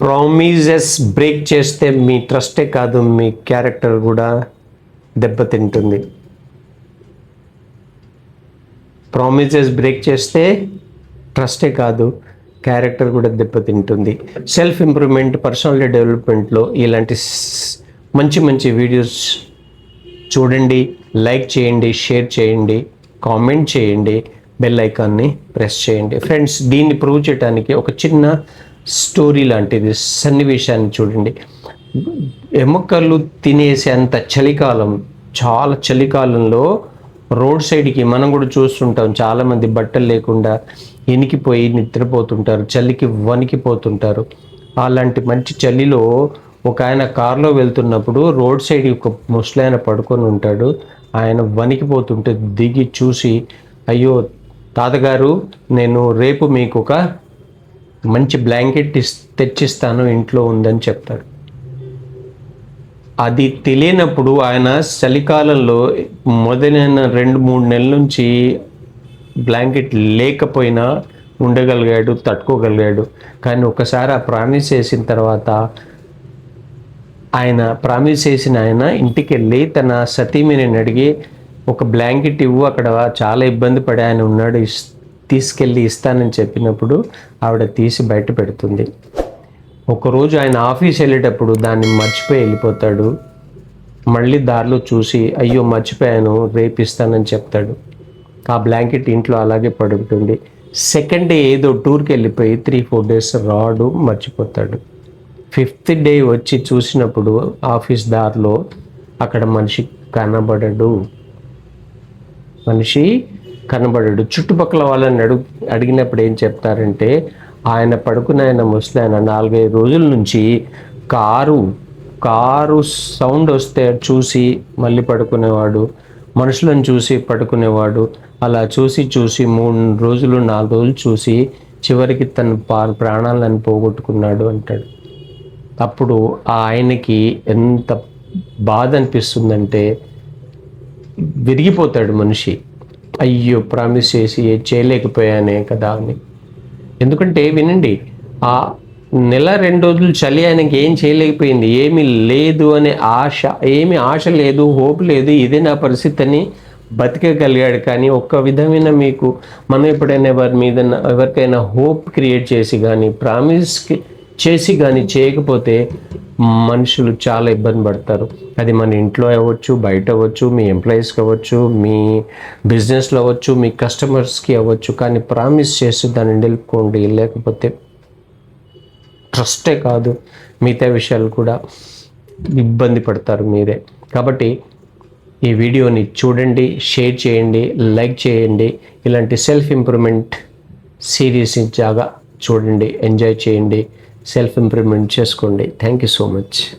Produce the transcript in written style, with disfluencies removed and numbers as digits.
Promises break చేస్తే మీ ట్రస్టే కాదు, మీ character కూడా దెబ్బతింటుంది. ప్రామిసెస్ బ్రేక్ చేస్తే ట్రస్టే కాదు, క్యారెక్టర్ కూడా దెబ్బతింటుంది. సెల్ఫ్ ఇంప్రూవ్మెంట్, పర్సనాలిటీ డెవలప్మెంట్లో ఇలాంటి మంచి మంచి వీడియోస్ చూడండి, లైక్ చేయండి, షేర్ చేయండి, కామెంట్ చేయండి, బెల్ ఐకాన్ని ప్రెస్ చేయండి. ఫ్రెండ్స్, దీన్ని ప్రూవ్ చేయడానికి ఒక చిన్న స్టోరీ లాంటిది సన్నివేశాన్ని చూడండి. ఎముకలు తినేసేంత చలికాలం, చాలా చలికాలంలో రోడ్ సైడ్కి మనం కూడా చూస్తుంటాం, చాలామంది బట్టలు లేకుండా ఎనికిపోయి నిద్రపోతుంటారు, చలికి వణికిపోతుంటారు. అలాంటి మంచి చలిలో ఒక ఆయన కారులో వెళ్తున్నప్పుడు రోడ్ సైడ్ ఒక ముసలాయన పడుకొని ఉంటాడు. ఆయన వణికిపోతుంటే దిగి చూసి, అయ్యో తాతగారు, నేను రేపు మీకు ఒక మంచి బ్లాంకెట్ తెచ్చిస్తాను, ఇంట్లో ఉందని చెప్తాడు. అది తెలియనప్పుడు ఆయన చలికాలంలో మొదలైన 2-3 నెలల నుంచి బ్లాంకెట్ లేకపోయినా ఉండగలిగాడు, తట్టుకోగలిగాడు. కానీ ఒకసారి ఆ ప్రామిస్ చేసిన తర్వాత ఆయన ఇంటికి వెళ్ళి తన సతీమణిని అడిగి, ఒక బ్లాంకెట్ ఇవ్వు, అక్కడ చాలా ఇబ్బంది పడి ఆయన ఉన్నాడు, తీసుకెళ్ళి ఇస్తానని చెప్పినప్పుడు ఆవిడ తీసి బయట పెడుతుంది. ఒకరోజు ఆయన ఆఫీస్ వెళ్ళేటప్పుడు దాన్ని మర్చిపోయి వెళ్ళిపోతాడు. మళ్ళీ దారిలో చూసి, అయ్యో మర్చిపోయాను, రేపు ఇస్తానని చెప్తాడు. ఆ బ్లాంకెట్ ఇంట్లో అలాగే పడుతుంది. సెకండ్ డే ఏదో టూర్కి వెళ్ళిపోయి 3-4 డేస్ రాడు, మర్చిపోతాడు. 5th డే వచ్చి చూసినప్పుడు ఆఫీస్ దారిలో అక్కడ మనిషి కనబడడు. చుట్టుపక్కల వాళ్ళని అడిగినప్పుడు ఏం చెప్తారంటే, ఆయన ముసలాయన 4-5 రోజుల నుంచి కారు సౌండ్ వస్తే చూసి మళ్ళీ పడుకునేవాడు, మనుషులను చూసి పడుకునేవాడు. అలా చూసి 3 రోజులు 4 రోజులు చూసి చివరికి తన ప్రాణాలను పోగొట్టుకున్నాడు అంటాడు. అప్పుడు ఆయనకి ఎంత బాధ అనిపిస్తుందంటే, విరిగిపోతాడు మనిషి. అయ్యో ప్రామిస్ చేసి చేయలేకపోయానే కదా అని. ఎందుకంటే వినండి, ఆ 1-2 రోజులు చలి ఆయనకి ఏం చేయలేకపోయింది, ఏమీ లేదు అనే ఆశ లేదు, హోప్ లేదు, ఇదే నా పరిస్థితి అని బతికగలిగాడు. కానీ ఒక్క విధమైన మనం ఎప్పుడైనా ఎవరికైనా హోప్ క్రియేట్ చేసి కానీ, ప్రామిస్ చేసి కానీ చేయకపోతే మనుషులు చాలా ఇబ్బంది పడతారు. అది మన ఇంట్లో అవ్వచ్చు, బయట అవ్వచ్చు, మీ ఎంప్లాయీస్కి అవ్వచ్చు, మీ బిజినెస్లో అవ్వచ్చు, మీ కస్టమర్స్కి అవ్వచ్చు. కానీ ప్రామిస్ చేసి దాన్ని నిలుపుకోండి, లేకపోతే ట్రస్టే కాదు, మిగతా విషయాలు కూడా ఇబ్బంది పడతారు మీరే. కాబట్టి ఈ వీడియోని చూడండి, షేర్ చేయండి, లైక్ చేయండి. ఇలాంటి సెల్ఫ్ ఇంప్రూవ్మెంట్ సిరీస్ని బాగా చూడండి, ఎంజాయ్ చేయండి, సెల్ఫ్ ఇంప్రూవ్మెంట్ చేసుకోండి. Thank you so much.